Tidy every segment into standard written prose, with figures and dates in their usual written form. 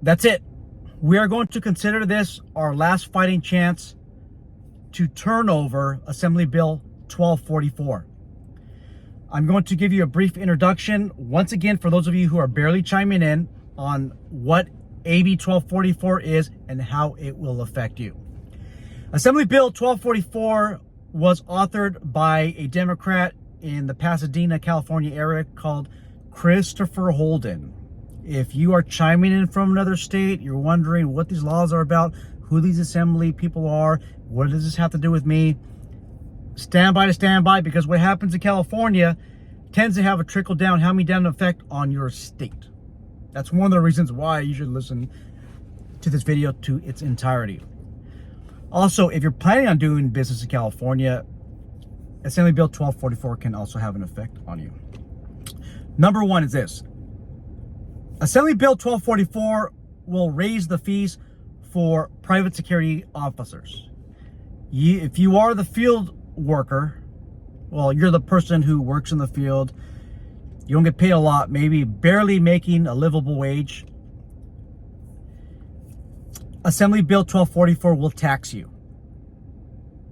that's it. We are going to consider this our last fighting chance to turn over Assembly Bill 1244. I'm going to give you a brief introduction once again for those of you who are barely chiming in on what AB 1244 is and how it will affect you. Assembly Bill 1244 was authored by a Democrat in the Pasadena, California area called Christopher Holden. If you are chiming in from another state, you're wondering what these laws are about, who these assembly people are, what does this have to do with me? Stand by, because what happens in California tends to have a trickle-down, hand-me-down effect on your state. That's one of the reasons why you should listen to this video to its entirety. Also, if you're planning on doing business in California, Assembly Bill 1244 can also have an effect on you. Number one is this. Assembly Bill 1244 will raise the fees for private security officers. If you are the field worker, well, you're the person who works in the field, you don't get paid a lot, maybe barely making a livable wage. Assembly Bill 1244 will tax you.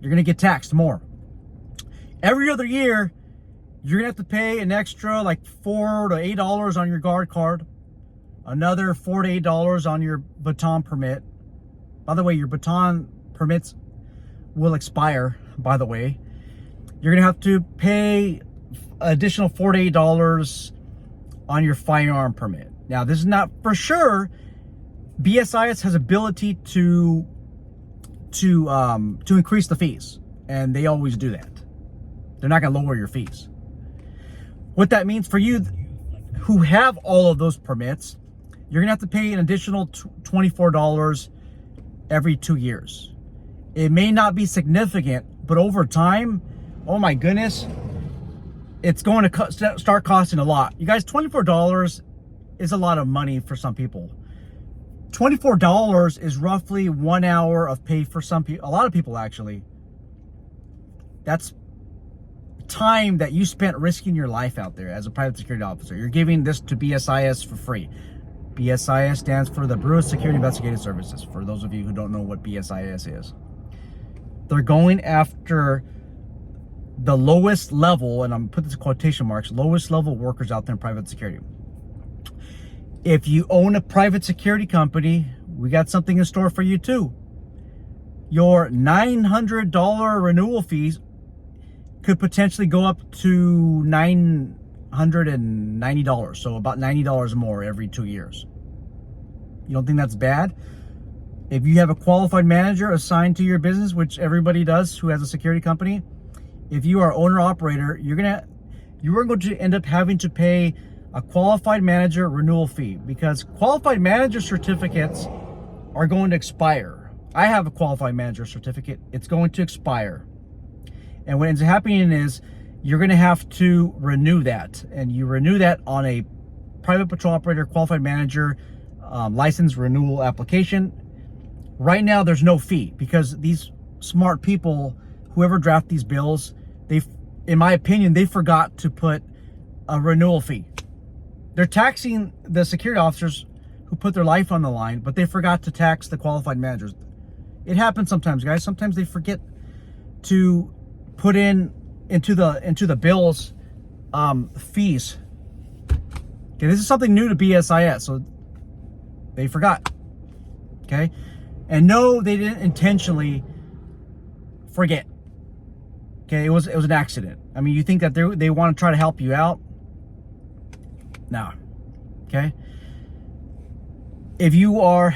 You're going to get taxed more. Every other year, you're going to have to pay an extra like $4 to $8 on your guard card. Another $4 to $8 on your baton permit. By the way, your baton permits will expire, by the way. You're going to have to pay additional $4 to $8 on your firearm permit. Now, this is not for sure. BSIS has ability to increase the fees, and they always do that. They're not going to lower your fees. What that means for you who have all of those permits, you're going to have to pay an additional $24 every 2 years. It may not be significant, but over time, oh my goodness, it's going to start costing a lot. You guys, $24 is a lot of money for some people. $24 is roughly 1 hour of pay for some people, a lot of people actually. That's time that you spent risking your life out there as a private security officer. You're giving this to BSIS for free. BSIS stands for the Bureau of Security Investigative Services, for those of you who don't know what BSIS is. They're going after the lowest level, and I'm putting this in quotation marks, lowest level workers out there in private security. If you own a private security company, we got something in store for you too. Your $900 renewal fees could potentially go up to $990, so about $90 more every 2 years. You don't think that's bad? If you have a qualified manager assigned to your business, which everybody does who has a security company, if you are owner-operator, you are going to end up having to pay a qualified manager renewal fee, because qualified manager certificates are going to expire. I have a qualified manager certificate. It's going to expire. And what ends up happening is you're going to have to renew that. And you renew that on a private patrol operator qualified manager license renewal application. Right now, there's no fee, because these smart people, whoever draft these bills, in my opinion, they forgot to put a renewal fee. They're taxing the security officers who put their life on the line, but they forgot to tax the qualified managers. It happens sometimes, guys. Sometimes they forget to put into the bills fees. Okay, this is something new to BSIS, so they forgot. Okay, and no, they didn't intentionally forget. Okay, it was an accident. I mean, you think that they want to try to help you out? No. Okay. If you are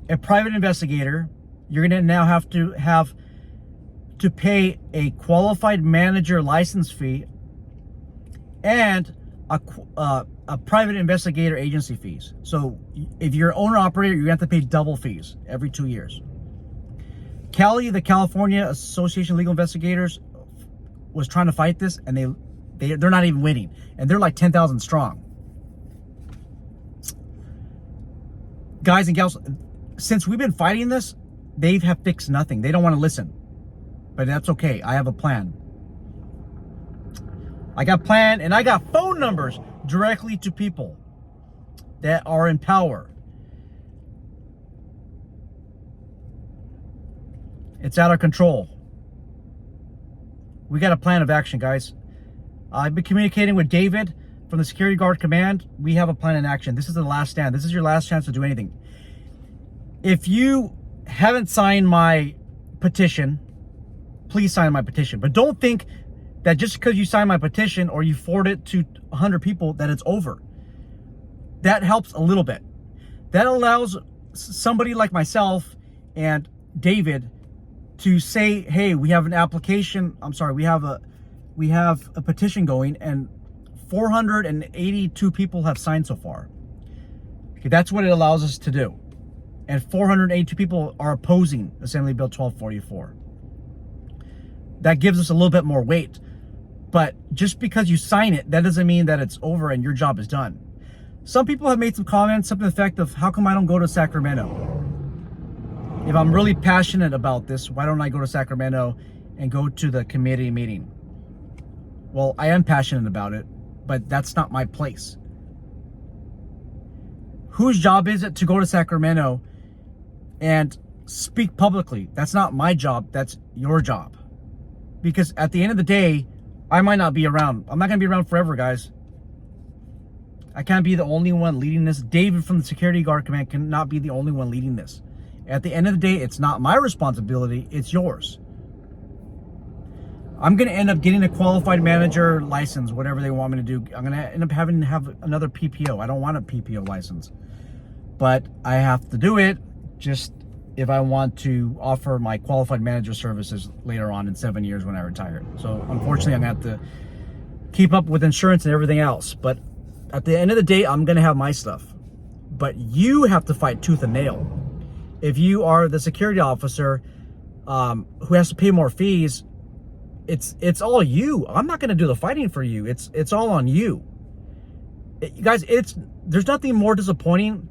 a private investigator, you're going to now have to pay a qualified manager license fee and a private investigator agency fees. So if you're an owner operator, you have to pay double fees every 2 years. Cali, the California Association of Legal Investigators, was trying to fight this, and they're not even winning, and they're like 10,000 strong. Guys and gals, since we've been fighting this, they have fixed nothing. They don't want to listen, but that's okay. I have a plan. I got a plan, and I got phone numbers directly to people that are in power. It's out of control. We got a plan of action, guys. I've been communicating with David from the Security Guard Command. We have a plan in action. This is the last stand. This is your last chance to do anything. If you haven't signed my petition, please sign my petition. But don't think that just because you sign my petition or you forward it to 100 people that it's over. That helps a little bit. That allows somebody like myself and David to say, hey, we have an application. I'm sorry, we have a petition going, and 482 people have signed so far. Okay, that's what it allows us to do. And 482 people are opposing Assembly Bill 1244. That gives us a little bit more weight. But just because you sign it, that doesn't mean that it's over and your job is done. Some people have made some comments, something to the effect of, how come I don't go to Sacramento? If I'm really passionate about this, why don't I go to Sacramento and go to the committee meeting? Well, I am passionate about it, but that's not my place. Whose job is it to go to Sacramento and speak publicly? That's not my job, that's your job. Because at the end of the day, I might not be around. I'm not going to be around forever, guys. I can't be the only one leading this. David from the Security Guard Command cannot be the only one leading this. At the end of the day, it's not my responsibility, it's yours. I'm going to end up getting a qualified manager license, whatever they want me to do. I'm going to end up having to have another PPO. I don't want a PPO license. But I have to do it just if I want to offer my qualified manager services later on in 7 years when I retire. So unfortunately, I'm going to have to keep up with insurance and everything else. But at the end of the day, I'm going to have my stuff. But you have to fight tooth and nail. If you are the security officer who has to pay more fees, it's all you. I'm not going to do the fighting for you. It's all on you. Guys, there's nothing more disappointing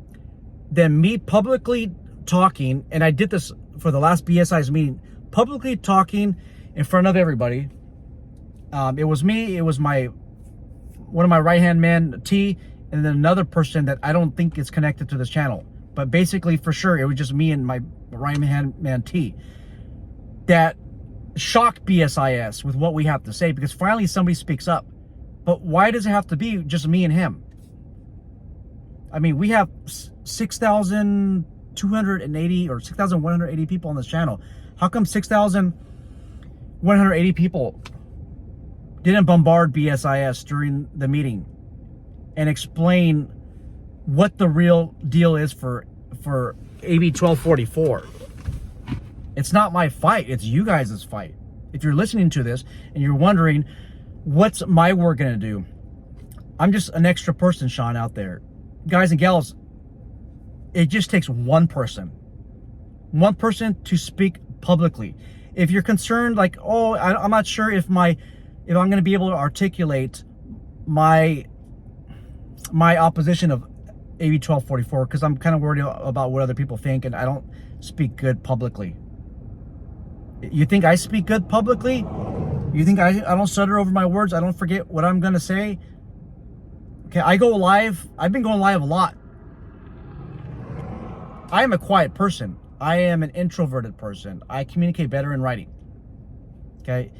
than me publicly talking, and I did this for the last BSI's meeting, publicly talking in front of everybody. It was me, it was one of my right-hand men, T, and then another person that I don't think is connected to this channel. But basically, for sure, it was just me and my right-hand man, T, that shocked BSIS with what we have to say, because finally somebody speaks up. But why does it have to be just me and him? I mean, we have 6,280 or 6,180 people on this channel. How come 6,180 people didn't bombard BSIS during the meeting and explain what the real deal is for AB 1244? It's not my fight, it's you guys' fight. If you're listening to this and you're wondering, what's my work gonna do? I'm just an extra person, Sean, out there. Guys and gals, it just takes one person to speak publicly. If you're concerned, like, oh, I'm not sure if I'm gonna be able to articulate my opposition of AB 1244, because I'm kind of worried about what other people think, and I don't speak good publicly. You think I speak good publicly? You think I don't stutter over my words? I don't forget what I'm gonna say? Okay, I go live. I've been going live a lot. I am a quiet person. I am an introverted person. I communicate better in writing. Okay?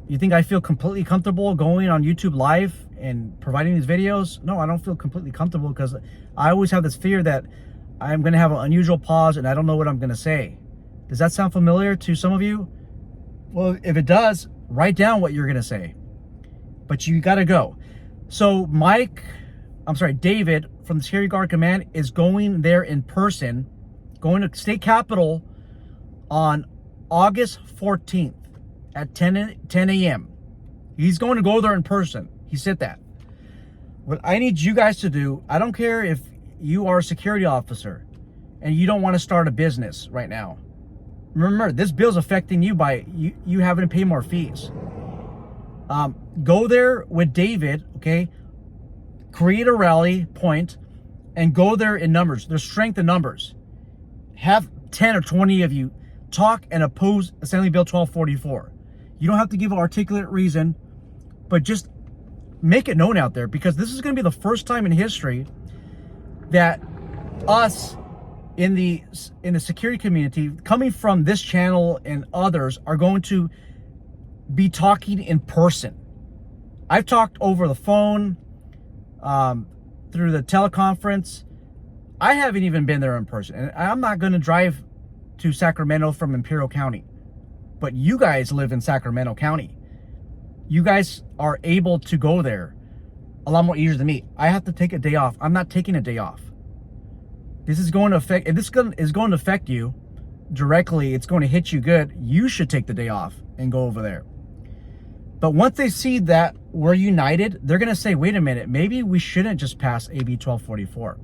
You think I feel completely comfortable going on YouTube live and providing these videos? No, I don't feel completely comfortable, because I always have this fear that I'm going to have an unusual pause and I don't know what I'm going to say. Does that sound familiar to some of you? Well, if it does, write down what you're going to say. But you got to go. So David from the Security Guard Command is going there in person, going to State Capitol on August 14th at 10 a.m. He's going to go there in person. He said that. What I need you guys to do, I don't care if you are a security officer and you don't want to start a business right now. Remember, this bill's affecting you by you having to pay more fees. Go there with David, okay? Create a rally point and go there in numbers. There's strength in numbers. Have 10 or 20 of you talk and oppose Assembly Bill 1244. You don't have to give an articulate reason, but just make it known out there, because this is going to be the first time in history that us in the security community, coming from this channel and others, are going to be talking in person. I've talked over the phone, through the teleconference. I haven't even been there in person, and I'm not going to drive to Sacramento from Imperial County. But you guys live in Sacramento County. You guys are able to go there a lot more easier than me. I have to take a day off. I'm not taking a day off. This is going to affect, if this is going to affect you directly, it's going to hit you good, you should take the day off and go over there. But once they see that we're united, they're going to say, wait a minute, maybe we shouldn't just pass AB 1244.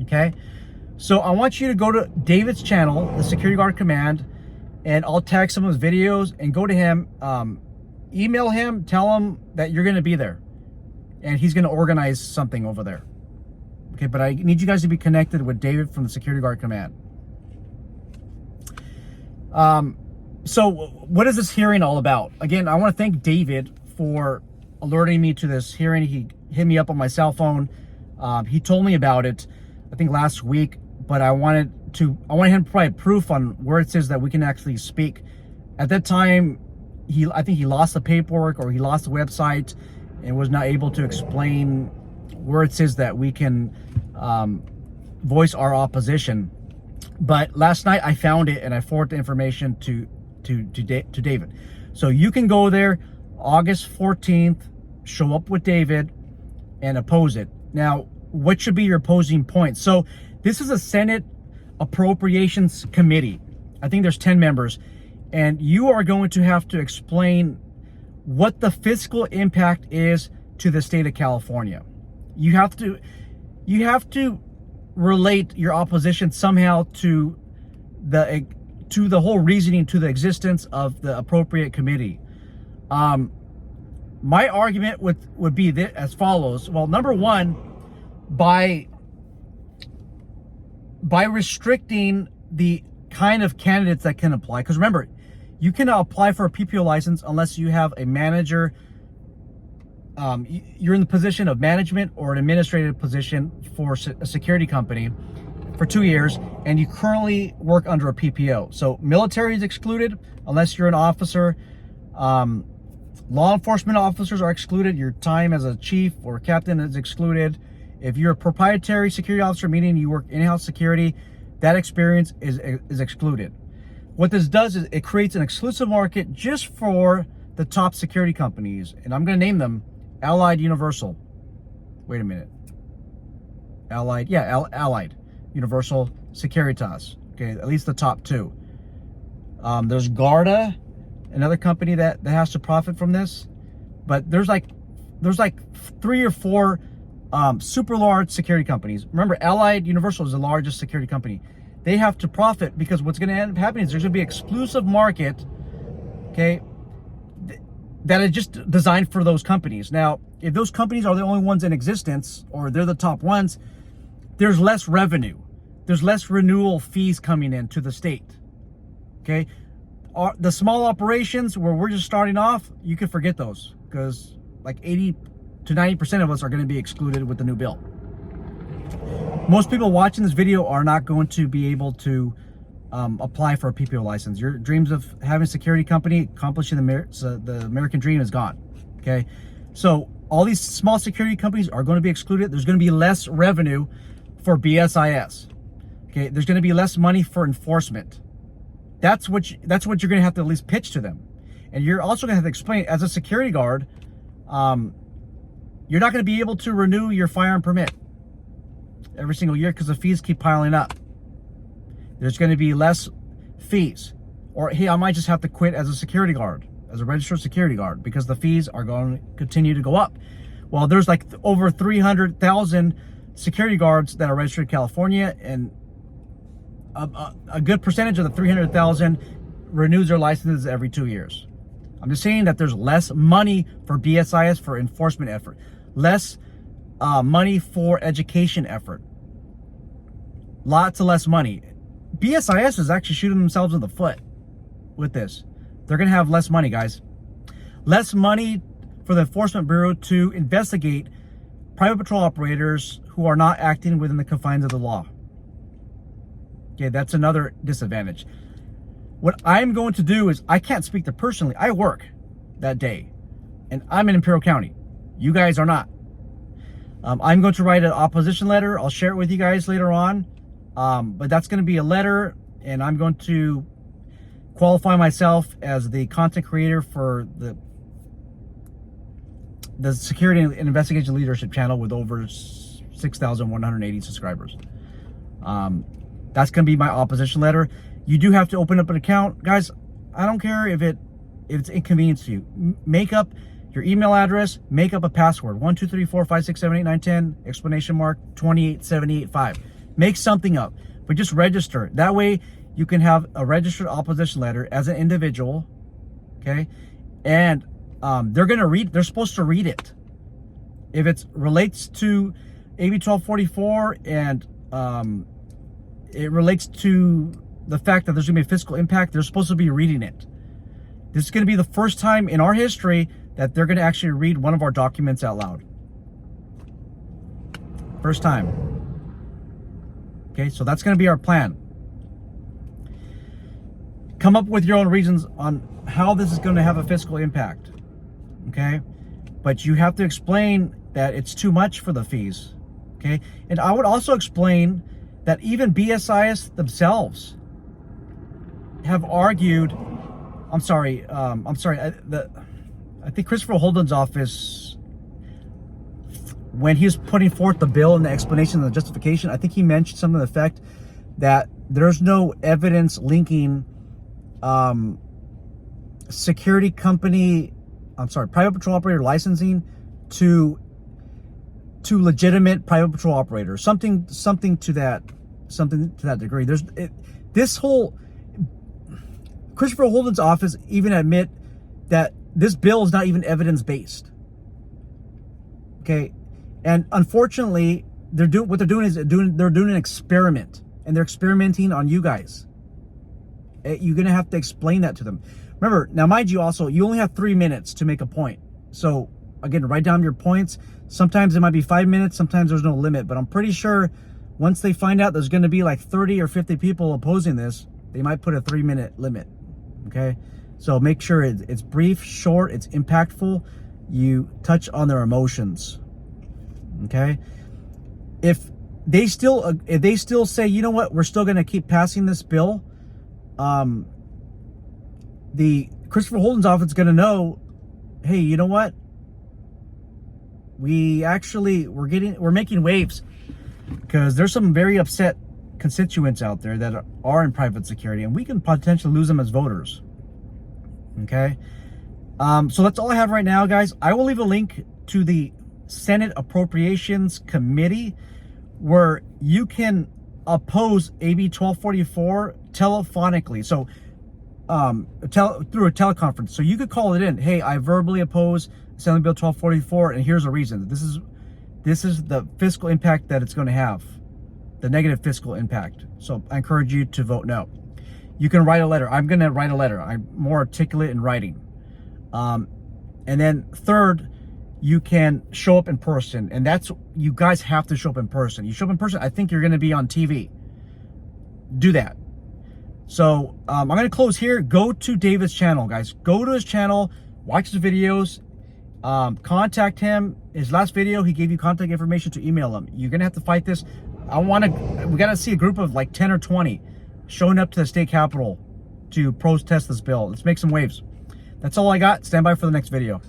Okay? So I want you to go to David's channel, the Security Guard Command, and I'll tag some of his videos and go to him, email him, tell him that you're going to be there. And he's going to organize something over there. Okay, but I need you guys to be connected with David from the Security Guard Command. So what is this hearing all about? Again, I want to thank David for alerting me to this hearing. He hit me up on my cell phone. He told me about it, I think last week, but I wanted him to provide proof on where it says that we can actually speak. At that time, I think he lost the paperwork, or he lost the website and was not able to explain where it says that we can voice our opposition. But last night I found it and I forwarded the information to David. So you can go there August 14th, show up with David and oppose it. Now, what should be your opposing points? So this is a Senate Appropriations Committee. I think there's 10 members, and you are going to have to explain what the fiscal impact is to the state of California. You have to relate your opposition somehow to the whole reasoning, to the existence of the appropriate committee. My argument would be as follows. Well, number one, by restricting the kind of candidates that can apply, because remember, you cannot apply for a PPO license unless you have a manager. You're in the position of management or an administrative position for a security company for 2 years, and you currently work under a PPO. So military is excluded unless you're an officer. Law enforcement officers are excluded. Your time as a chief or captain is excluded. If you're a proprietary security officer, meaning you work in-house security, that experience is excluded. What this does is it creates an exclusive market just for the top security companies, and I'm going to name them: Allied, Universal. Wait a minute. Allied, yeah, Allied, Universal, Securitas. Okay, at least the top two. There's Garda, another company that has to profit from this, but there's like 3 or 4 super large security companies. Remember, Allied Universal is the largest security company. They have to profit because what's going to end up happening is there's going to be an exclusive market, okay, that is just designed for those companies. Now, if those companies are the only ones in existence, or they're the top ones, there's less revenue. There's less renewal fees coming in to the state, okay? The small operations where we're just starting off, you can forget those, because like 80 to 90% of us are going to be excluded with the new bill. Most people watching this video are not going to be able to apply for a PPO license. Your dreams of having a security company, accomplishing the American dream, is gone. Okay, so all these small security companies are going to be excluded. There's going to be less revenue for BSIS. Okay, there's going to be less money for enforcement. That's what you're going to have to at least pitch to them, and you're also going to have to explain, as a security guard, you're not going to be able to renew your firearm permit every single year because the fees keep piling up. There's going to be less fees. Or, hey, I might just have to quit as a security guard, as a registered security guard, because the fees are going to continue to go up. Well, there's like over 300,000 security guards that are registered in California, and a good percentage of the 300,000 renews their licenses every 2 years. I'm just saying that there's less money for BSIS for enforcement effort, less money for education effort, lots of less money. BSIS is actually shooting themselves in the foot with this. They're going to have less money, guys. Less money for the Enforcement Bureau to investigate private patrol operators who are not acting within the confines of the law. Okay, that's another disadvantage. What I'm going to do is, I can't speak to personally. I work that day, and I'm in Imperial County. You guys are not. I'm going to write an opposition letter. I'll share it with you guys later on. But that's going to be a letter, and I'm going to qualify myself as the content creator for the Security and Investigation Leadership channel with over 6,180 subscribers. That's going to be my opposition letter. You do have to open up an account, guys. I don't care if it's inconvenient to you. Make up your email address, make up a password, 1 2 3 4 5 6 7 8 9 10 exclamation mark 28 785. Make something up, but just register. That way you can have a registered opposition letter as an individual, okay? And they're supposed to read it. If it relates to AB1244 and it relates to the fact that there's gonna be a fiscal impact, they're supposed to be reading it. This is gonna be the first time in our history that they're gonna actually read one of our documents out loud. First time. Okay, so that's gonna be our plan. Come up with your own reasons on how this is gonna have a fiscal impact, okay? But you have to explain that it's too much for the fees, okay? And I would also explain that even BSIS themselves have argued, I think Christopher Holden's office, when he was putting forth the bill and the explanation and the justification, I think he mentioned something to the effect that there's no evidence linking private patrol operator licensing to legitimate private patrol operators. Something to that degree. Christopher Holden's office even admit that this bill is not even evidence-based. Okay, and unfortunately, they're doing an experiment, and they're experimenting on you guys. You're gonna have to explain that to them. Remember, now mind you, also you only have 3 minutes to make a point. So again, write down your points. Sometimes it might be 5 minutes. Sometimes there's no limit. But I'm pretty sure once they find out there's going to be like 30 or 50 people opposing this, they might put a 3-minute limit. Okay, so make sure it's brief, short, it's impactful. You touch on their emotions. Okay, if they still say, you know what, we're still going to keep passing this bill, the Christopher Holden's office is going to know, hey, you know what, we're making waves, because there's some very upset constituents out there that are in private security, and we can potentially lose them as voters. Okay, so that's all I have right now, guys. I will leave a link to the Senate Appropriations Committee where you can oppose AB 1244 telephonically. So through a teleconference. So you could call it in. Hey, I verbally oppose Assembly Bill 1244, and here's a reason. This is the fiscal impact that it's going to have, the negative fiscal impact. So I encourage you to vote no. You can write a letter. I'm going to write a letter. I'm more articulate in writing. And then third, you can show up in person, and you guys have to show up in person. You show up in person, I think you're going to be on TV. Do that. So I'm going to close here. Go to David's channel, guys. Go to his channel, watch his videos, contact him. His last video, he gave you contact information to email him. You're going to have to fight this. We got to see a group of like 10 or 20 showing up to the state capitol to protest this bill. Let's make some waves. That's all I got. Stand by for the next video.